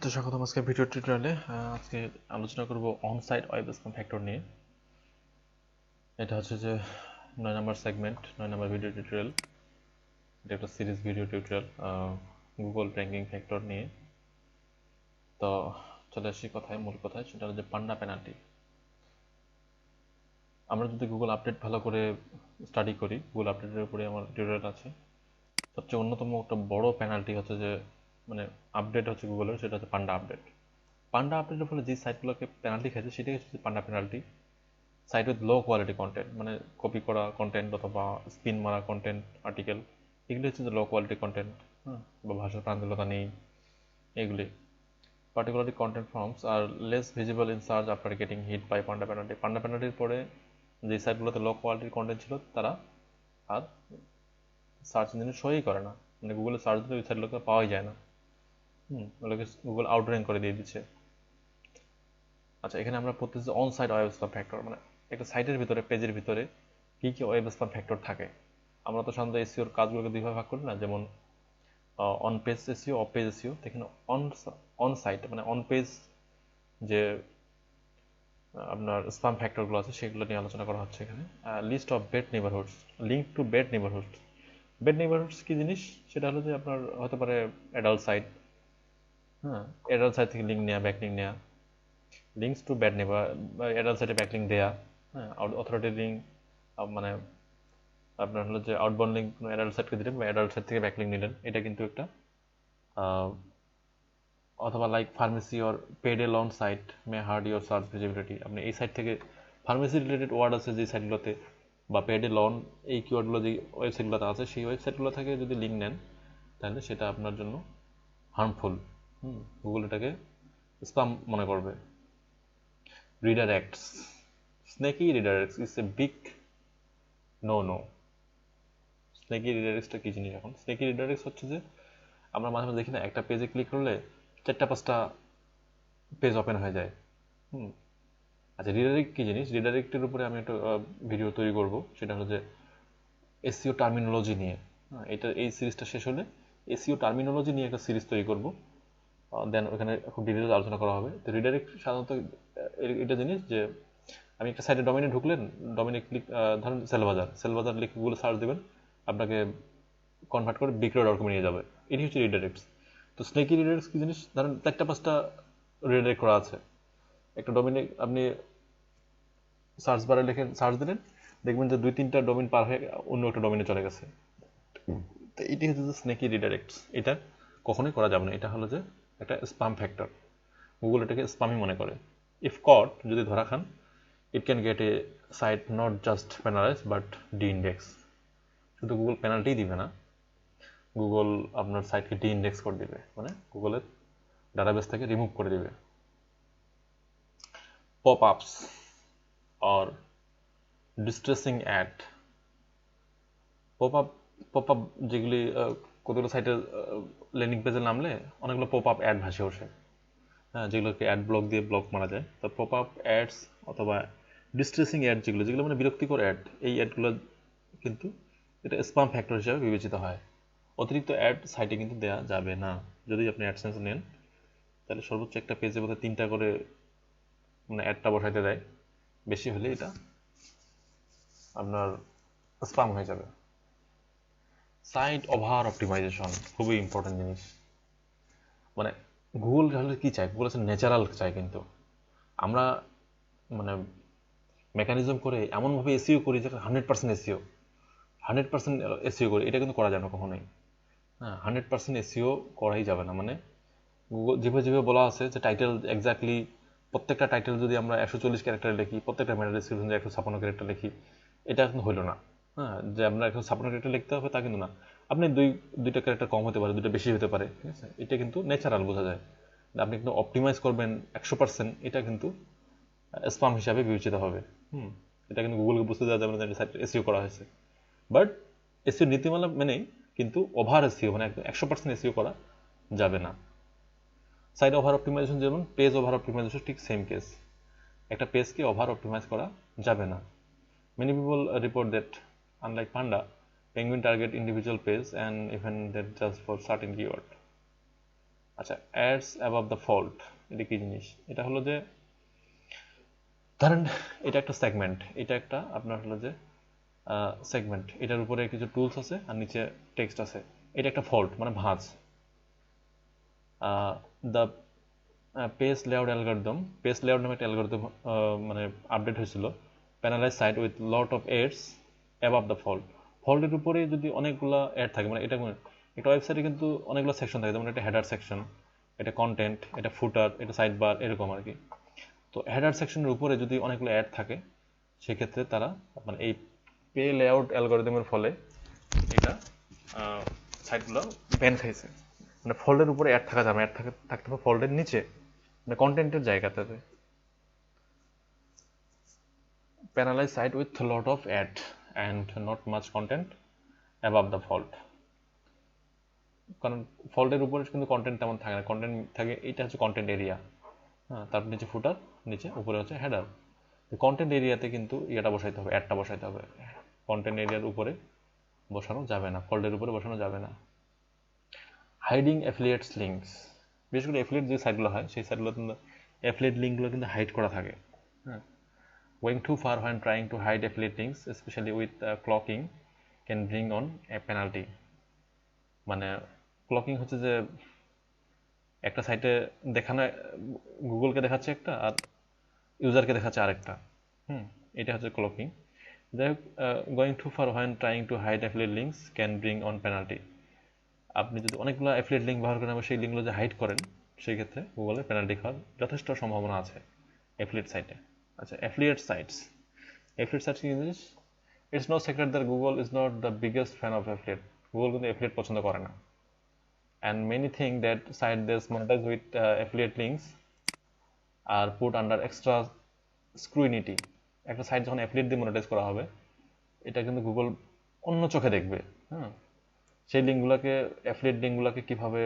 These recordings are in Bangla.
তো স্বাগতম আজকে ভিডিও টিউটোরিয়ালে। আজকে আলোচনা করব on site web spam factor নিয়ে। এটা হচ্ছে যে 9 নম্বর সেগমেন্ট, 9 নম্বর ভিডিও টিউটোরিয়াল। এটা একটা series video tutorial Google ranking factor নিয়ে। তো চলে আসি মূল কথায়, সেটা হচ্ছে পান্ডা পেনাল্টি। আমরা যদি গুগল আপডেট ভালো করে স্টাডি করি, গুগল আপডেটের উপরে আমার টিউটোরিয়াল আছে। সবচেয়ে অন্যতম একটা বড় পেনাল্টি হচ্ছে যে আপডেট হচ্ছে গুগলের, সেটা হচ্ছে পান্ডা আপডেট। পান্ডা আপডেটের ফলে যে সাইটগুলোকে পেনাল্টি খাইছে সেটাই হচ্ছে Panda penalty. Site with low quality content, মানে কপি করা কন্টেন্ট অথবা স্পিন মারা কন্টেন্ট, আর্টিকেল, এগুলি হচ্ছে যে লো কোয়ালিটি কন্টেন্ট, বা ভাষার প্রাঞ্জলতা নেই, এগুলি। Particularly content forms are less visible in search after getting hit by Panda penalty. Panda পেনাল্টির পরে যে সাইটগুলোতে লো কোয়ালিটির কন্টেন্ট ছিল তারা আর সার্চ ইঞ্জিনে শোই করে না, মানে গুগলে সার্চ দিলে ওই সাইটগুলোকে পাওয়াই যায় না। ওগুলোকে গুগল আউটর্যাঙ্ক করে দিয়ে দিচ্ছে। আচ্ছা, এখানে আমরা পড়তেছি on site web spam factor, মানে একটা সাইটের ভিতরে, পেজের ভিতরে কি কি ওয়েব স্প্যাম ফ্যাক্টর থাকে। আমরা তো সাধারণত এসইওর কাজগুলোকে দুইভাবে ভাগ করি না, যেমন on page SEO, of page SEO. এখানে অন সাইট মানে অন পেজ যে আপনার স্প্যাম ফ্যাক্টরগুলো আছে সেগুলো নিয়ে আলোচনা করা হচ্ছে এখানে। List of bad neighbourhoods, link to bad neighbourhoods. Bad neighbourhoods কি জিনিস? সেটা হলো যে আপনার হতে পারে অ্যাডাল্ট সাইট, অ্যাডাল্ট সাইট থেকে লিঙ্ক নেওয়া, ব্যাকলিঙ্ক নেওয়া, লিঙ্কস টু ব্যাড নেইবার বা অ্যাডাল্ট সাইটে ব্যাকলিঙ্ক দেয়া, অথরিটি লিঙ্ক, মানে আপনার হলো যে আউটবাউন্ড লিঙ্ক কোনো অ্যাডাল্ট সাইটকে দিলেন বা অ্যাডাল্ট সাইট থেকে ব্যাকলিঙ্ক নিলেন, এটা কিন্তু একটা। অথবা like pharmacy or payday loan site may hurt your search visibility. আপনি এই সাইট থেকে ফার্মেসি রিলেটেড ওয়ার্ড আছে যে সাইটগুলোতে, বা পেড এ লন, এই কিওয়ার্ডগুলো যে ওয়েবসাইটগুলোতে আছে, সেই ওয়েবসাইটগুলো থেকে যদি লিঙ্ক নেন তাহলে সেটা আপনার জন্য হার্মফুল। গুগল এটাকে স্প্যাম মনে করবে। Redirects. Snaky redirects is a big no. Snaky redirectsটা কি জিনিস? এখন snaky redirects হচ্ছে যে আমরা মাঝে মাঝে দেখি না, একটা পেজে ক্লিক করলে 4-5টা পেজ ওপেন হয়ে যায়। আচ্ছা, রিডাইরেক্ট কি জিনিস? রিডাইরেক্টের উপরে আমি একটা ভিডিও তৈরি করব, সেটা হলো যে এসইও টার্মিনোলজি নিয়ে। এই সিরিজটা শেষ হলে এসইও টার্মিনোলজি নিয়ে একটা সিরিজ তৈরি করব, দেন ওখানে খুব ডিটেলস আলোচনা করা হবে। তো রিডাইরেক্ট সাধারণত এটা জিনিস যে আমি একটা সাইটে ডোমেনে ঢুকলেন, ডোমেনে ক্লিক, ধরুন সেলবাজার লিখে গুগলে সার্চ দেবেন, আপনাকে কনভার্ট করে বিক্রয়.com নিয়ে যাবে। এটি হচ্ছে রিডাইরেক্টস। তো স্নেকি রিডাইরেক্টস কি জিনিস? ধরেন 4-5টা রিডাইরেক্ট করা আছে, একটা ডোমেনে আপনি সার্চ বারে লিখে সার্চ দিলেন, দেখবেন যে 2-3টা ডোমেন পার হয়ে অন্য একটা ডোমেনে চলে গেছে। তো এটি হচ্ছে যে স্নেকি রিডাইরেক্টস। এটা কখনোই করা যাবে না, এটা হলো যে একটা স্প্যাম ফ্যাক্টর। গুগল এটাকে স্প্যামই মনে করে। ইফ কট, যদি ধরা খান, it can get a site not just penalized but de-index. শুধু গুগল পেনাল্টি দিবে না, গুগল আপনার সাইটকে ডি-ইন্ডেক্স করে দিবে, মানে গুগলের ডাটাবেস থেকে রিমুভ করে দিবে। পপ আপস or distressing add. Pop up যেগুলি কতগুলো সাইটের ল্যান্ডিং পেজে নামলে অনেকগুলো পপ আপ অ্যাড ভাসে ওঠে, যেগুলোকে অ্যাড ব্লক দিয়ে ব্লক মারা যায়। তো পপ আপ অ্যাডস অথবা ডিস্ট্রেসিং অ্যাড, যেগুলো মানে বিরক্তিকর অ্যাড, এই অ্যাডগুলো কিন্তু এটা স্প্যাম ফ্যাক্টর হিসাবে বিবেচিত হয়। অতিরিক্ত অ্যাড সাইটে কিন্তু দেওয়া যাবে না। যদি আপনি অ্যাডসেন্স নেন তাহলে সর্বোচ্চ একটা পেজে বোধহয় 3টা করে মানে অ্যাডটা বসাইতে দেয়, বেশি হলে এটা আপনার স্প্যাম হয়ে যাবে। সাইট ওভার অপটিমাইজেশন খুবই ইম্পর্টেন্ট জিনিস। মানে গুগল তাহলে কি চায়? গুগল আছে ন্যাচারাল চায়, কিন্তু আমরা মানে মেকানিজম করে এমনভাবে এসইও করি যে 100% এসইও করি, এটা কিন্তু করা যায় না কখনোই। 100% এসইও করাই যাবে না। মানে গুগল যেভাবে বলা আছে যে টাইটেল এক্স্যাক্টলি, প্রত্যেকটা টাইটেল যদি আমরা 140 ক্যারেক্টারে লিখি, প্রত্যেকটা মেটা ডেসক্রিপশন যদি 156 ক্যারেক্টার লিখি, এটা কিন্তু হইল না। যে আমরা 156 ক্যারেক্টার লিখতে হবে তা কিন্তু না। আপনি দুইটা ক্যারেক্টার কম হতে পারে, দুইটা বেশি হতে পারে, ঠিক আছে? এটা কিন্তু ন্যাচারাল বোঝা যায়। আপনি কিন্তু অপটিমাইজ করবেন 100%, এটা কিন্তু স্প্যাম হিসাবে বিবেচিত হবে। এটা কিন্তু গুগলকে বুঝতে দেওয়া যাবে না যে সাইট এসইও করা হয়েছে। বাট এসইও নীতিমালা মেনে কিন্তু ওভার এসইও, মানে একদম 100% এসইও করা যাবে না। সাইট ওভার অপটিমাইজেশন যেমন, পেজ ওভার অপটিমাইজেশন ঠিক সেম কেস। একটা পেজকে ওভার অপটিমাইজ করা যাবে না। Many people report that unlike panda, penguin target individual page and even that just for certain keyword. আচ্ছা, অ্যাডস অ্যাবাভ দ্য ফল্ট, এটা কি জিনিস? এটা হলো যে ধরেন এটা একটা সেগমেন্ট, এটা একটা আপনার হলো যে সেগমেন্ট, এটার উপরে কিছু টুলস আছে আর নিচে টেক্সট আছে, এটা একটা ফল্ট মানে ভাঁজ। The page layout algorithm, page layout নামে একটা অ্যালগরিদম মানে আপডেট হয়েছিল, penalize site with lot of ads above the fold. ফল্টের উপরে যদি অনেকগুলো অ্যাড থাকে, মানে এটা একটা ওয়েবসাইটে কিন্তু অনেকগুলো সেকশন থাকে, যেমন এটা হেডার সেকশন, এটা কন্টেন্ট, এটা ফুটার, এটা সাইড বার, এরকম আর কি। তো হেডার সেকশনের উপরে যদি অনেকগুলো অ্যাড থাকে, সেক্ষেত্রে তারা মানে এই পে লেআউট অ্যালগরিদমের ফলে এটা সাইটগুলো ব্যান খাইছে। মানে ফল্ডের উপরে অ্যাড থাকা যাবে, অ্যাড থাকতে হবে ফল্ডের নিচে, মানে কন্টেন্টের জায়গাটাতে। Penalise site with lot of ad and not much content above the fold. কারণ ফল্ডের উপরে কিন্তু কন্টেন্ট তেমন থাকে না, কন্টেন্ট থাকে, এটা হচ্ছে কন্টেন্ট এরিয়া, হ্যাঁ, তারপর নিচে ফুটার, নিচে উপরে হচ্ছে হেডার। কন্টেন্ট এরিয়াতে কিন্তু ইয়েটা বসাইতে হবে, অ্যাডটা বসাইতে হবে, কন্টেন্ট এরিয়ার উপরে বসানো যাবে না, ফল্ডের উপরে বসানো যাবে না। হাইডিং অ্যাফিলিয়েটস লিঙ্কস, বিশেষ করে অ্যাফিলিয়েট যে সাইটগুলো হয় সেই সাইটগুলো কিন্তু অ্যাফিলিয়েট লিঙ্কগুলো কিন্তু হাইড করা থাকে, হ্যাঁ। Going too far when trying to hide affiliate links specially with cloaking can bring on a penalty. মানে ক্লকিং হচ্ছে যে একটা সাইটে দেখানো, গুগলকে দেখাচ্ছে একটা আর ইউজারকে দেখাচ্ছে আরেকটা, এটা হচ্ছে ক্লকিং। যাই হোক, going too far when trying to hide affiliate links can bring on penalty. আপনি যদি অনেকগুলো অ্যাফিলিয়েট লিঙ্ক ব্যবহার করেন, সেই লিঙ্কগুলো যে হাইড করেন, সেই ক্ষেত্রে গুগলের পেনাল্টি খাওয়ার যথেষ্ট সম্ভাবনা আছে অ্যাফিলিয়েট সাইটে। আচ্ছা, অ্যাফিলিয়েট সাইটস, অ্যাফিলিয়েট সাইটস কি জিনিস? It's no secret that Google is not the biggest fan of affiliate. Google কিন্তু অ্যাফিলিয়েট পছন্দ করে না। And many thing that site does monetize with affiliate links are put under extra scrutiny. একটা সাইট যখন অ্যাফিলিয়েট দিয়ে মনিটাইজ করা হবে, এটা কিন্তু গুগল অন্য চোখে দেখবে, হ্যাঁ। সেই লিঙ্কগুলোকে, অ্যাফিলিয়েট লিঙ্কগুলোকে কীভাবে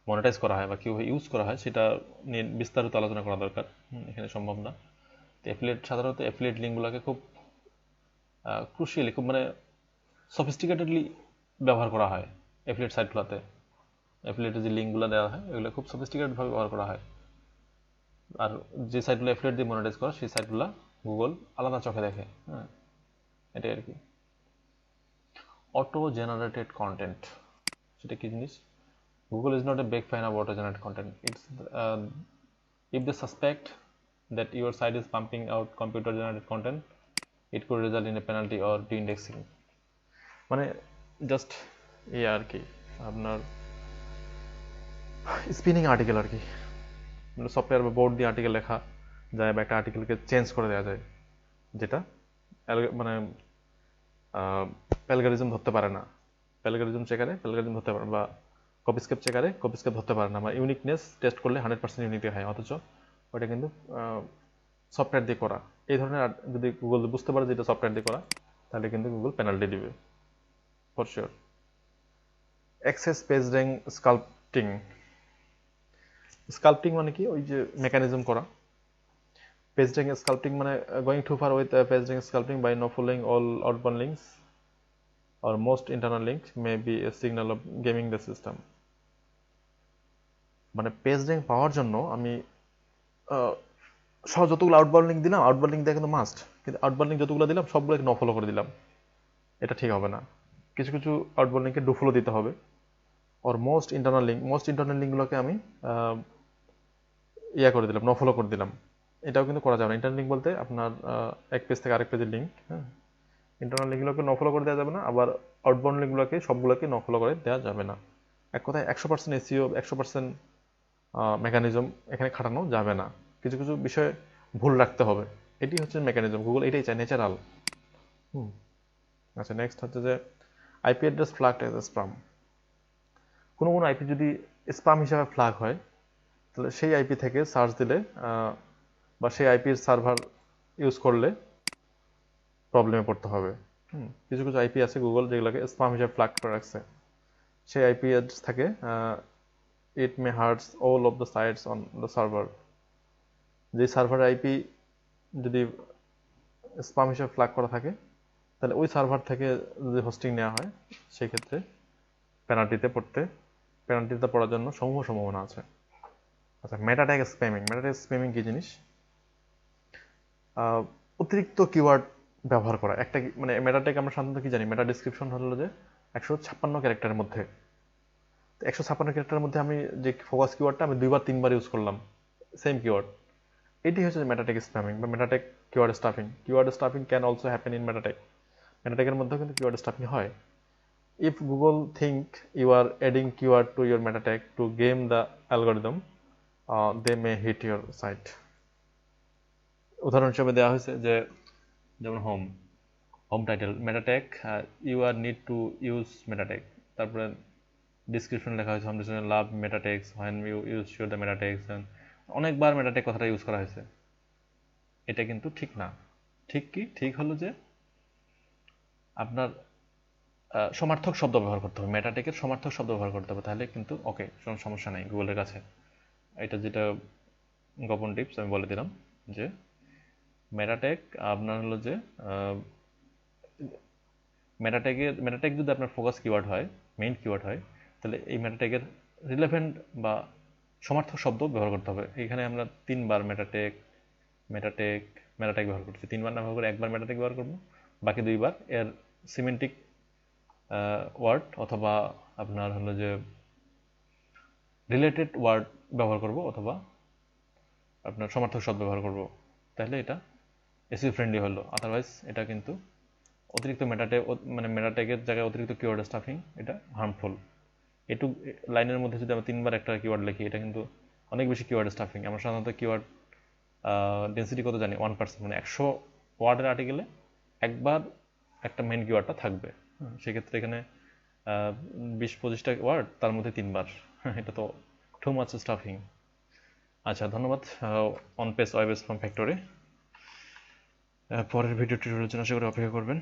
মনিটাইজ করা হয় বা কীভাবে ইউজ করা হয় সেটা নিয়ে বিস্তারিত আলোচনা করা দরকার, এখানে সম্ভব না। তো সাধারণত অ্যাফিলিয়েট লিঙ্কগুলোকে খুব ক্রুশিয়ালি, খুব মানে সফিস্টিকেটেডলি ব্যবহার করা হয় অ্যাফিলিয়েট সাইটগুলোতে। অ্যাফিলিয়েটের যে লিঙ্কগুলো দেওয়া হয় এগুলো খুব সফিস্টিকেটেডভাবে ব্যবহার করা হয়। আর যে সাইটগুলো অ্যাফিলিয়েট দিয়ে মনিটাইজ করা, সেই সাইটগুলো গুগল আলাদা চোখে দেখে, হ্যাঁ, এটাই আর কি। অটো জেনারেটেড কন্টেন্ট, সেটা কি জিনিস? Google is not a big fan of auto-generated content. If they suspect that your site is pumping out computer-generated content, it could result in a penalty or de-indexing. মানে জাস্ট আর কি, আপনার স্পিনিং আর্টিকেল আর কি, মানে সফটওয়্যার বা বোর্ড দিয়ে আর্টিকেল লেখা যায় বা একটা আর্টিকেলকে চেঞ্জ করে দেওয়া যায়, যেটা মানে প্যালগারিজম ধরতে পারে না, প্যালগারিজম চেকারে প্যালগারিজম ধরতে পারে, বা কপিস্কেপ চেকারে কপিস্কেপ ধরতে পারে না, বা ইউনিকনেস টেস্ট করলে 100% ইউনিটি হয়, অথচ ওটা কিন্তু সফটওয়্যার দিয়ে করা। এই ধরনের যদি গুগল বুঝতে পারে যে এটা সফটওয়্যার দিয়ে করা, তাহলে কিন্তু গুগল পেনাল্টি দিবে for sure. Excess page rank sculpting, sculpting মানে কি? ওই যে মেকানিজম করা। পেজ র্যাঙ্ক স্কাল্পটিং মানে going too far with page rank sculpting by no following all outbound links or most internal links may be a signal of gaming the system. মানে পেজ র্যাঙ্ক পাওয়ার জন্য আমি সব যতগুলো আউটবাউন্ড লিঙ্ক দিলাম, আউটবাউন্ড লিঙ্ক দেওয়া কিন্তু মাস্ট, কিন্তু আউটবাউন্ড লিঙ্ক যতগুলো দিলাম সবগুলোকে নো ফলো করে দিলাম, এটা ঠিক হবে না। কিছু কিছু আউটবাউন্ড লিঙ্কে ডু ফলো দিতে হবে। আর মোস্ট ইন্টারনাল লিঙ্কগুলোকে আমি করে দিলাম, নো ফলো করে দিলাম, এটাও কিন্তু করা যাবে না। ইন্টারনাল লিঙ্ক বলতে আপনার এক পেজ থেকে আরেক পেজের লিঙ্ক, হ্যাঁ। ইন্টারনাল লিঙ্কগুলোকে নো ফলো করে দেওয়া যাবে না, আবার আউটবাউন্ড লিঙ্কগুলোকে সবগুলোকে নো ফলো করে দেওয়া যাবে না। এক কথায় 100% এসইও, 100% মেকানিজম এখানে খাটানো যাবে না, কিছু কিছু বিষয়ে ভুল রাখতে হবে। এটি হচ্ছে মেকানিজম, গুগল এটাই চায়, ন্যাচারাল। আচ্ছা, নেক্সট হচ্ছে যে IP address flagged as spam. কোনো আইপি যদি স্প্যাম হিসাবে ফ্ল্যাগ হয়, তাহলে সেই আইপি থেকে সার্চ দিলে বা সেই আইপির সার্ভার ইউজ করলে প্রবলেমে পড়তে হবে। কিছু কিছু আইপি আছে গুগল যেগুলোকে স্প্যাম হিসাবে ফ্ল্যাগ করে রাখছে, সেই আইপি অ্যাড্রেস থাকে it may hurts all of the sites on the server. যে সার্ভার আইপি যদি স্প্যাম হিসেবে ফ্ল্যাগ করা থাকে, তাহলে ওই সার্ভার থেকে যদি হোস্টিং নেওয়া হয়, সেই ক্ষেত্রে পেনাল্টিতে পড়ার জন্য সমূহ সম্ভাবনা আছে। আচ্ছা, মেটা ট্যাগ স্প্যামিং কি জিনিস? অতিরিক্ত কিওয়ার্ড ব্যবহার করা। একটা মানে মেটা ট্যাগ আমরা সাধারণত কি জানি, মেটা ডিসক্রিপশন হলো যে 156 ক্যারেক্টারের মধ্যে। 156 ক্যারেক্টারের মধ্যে আমি যে ফোকাস কিওয়ার্ডটা আমি 2 বার 3 বার ইউজ করলাম সেম কিওয়ার্ড, এটি হচ্ছে মেটা ট্যাগ স্প্যামিং বা meta tag keyword stuffing. Keyword stuffing can also happen in meta tag. Meta ট্যাগের মধ্যেও কিন্তু কিওয়ার্ড স্টাফিং হয়। If Google think you are adding keyword to your meta tag to game the algorithm, they may hit your site. উদাহরণ হিসেবে দেওয়া হয়েছে যে যেমন home title meta tag, you are need to use meta tag. তারপরে ডিসক্রিপশন লেখা হয়েছে home description love meta tags when you use sure the meta tags. অনেকবার মেটা ট্যাগ কথাটা ইউজ করা হয়েছে। এটা কিন্তু ঠিক না। ঠিক হলো যে আপনার সমার্থক শব্দ ব্যবহার করতে হবে, মেটা ট্যাগের সমার্থক শব্দ ব্যবহার করতে হবে, তাহলে কিন্তু ওকে, কোনো সমস্যা নাই গুগলের কাছে। এটা যেটা গোপন টিপস আমি বলে দিলাম যে মেটা ট্যাগ আপনার হলো যে মেটা ট্যাগ যদি আপনার ফোকাস কিওয়ার্ড হয়, মেইন কিওয়ার্ড হয়, তাহলে এই মেটা ট্যাগের রিলেভেন্ট বা সমার্থক শব্দ ব্যবহার করতে হবে। এখানে আমরা 3 বার মেটা ট্যাগ ব্যবহার করছি। 3 বার না ব্যবহার করে 1 বার মেটা ট্যাগ ব্যবহার করবো, বাকি 2 বার এর সিমেন্টিক ওয়ার্ড অথবা আপনার হলো যে রিলেটেড ওয়ার্ড ব্যবহার করব অথবা আপনার সমার্থক শব্দ ব্যবহার করব, তাহলে এটা এসইও ফ্রেন্ডলি হলো। আদারওয়াইজ এটা কিন্তু অতিরিক্ত মেটা ট্যাগের জায়গায় অতিরিক্ত কিওয়ার্ড স্টাফিং, এটা হার্মফুল। একটু লাইনের মধ্যে যদি আমরা 3 বার একটা কিওয়ার্ড লিখি, এটা কিন্তু অনেক বেশি কিওয়ার্ড স্টাফিং। আমরা সাধারণত কিওয়ার্ড ডেন্সিটি কত জানি? 1%, মানে 100 ওয়ার্ডের আর্টিকেলে 1 বার একটা মেইন কিওয়ার্ডটা থাকবে। সেক্ষেত্রে এখানে 20-25টা ওয়ার্ড, তার মধ্যে 3 বার, এটা তো টু মাচ স্টাফিং। আচ্ছা, ধন্যবাদ। On page web from factory. পরের ভিডিও টিউটোরিয়ালের জন্য আশা করি অপেক্ষা করবেন।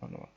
ধন্যবাদ।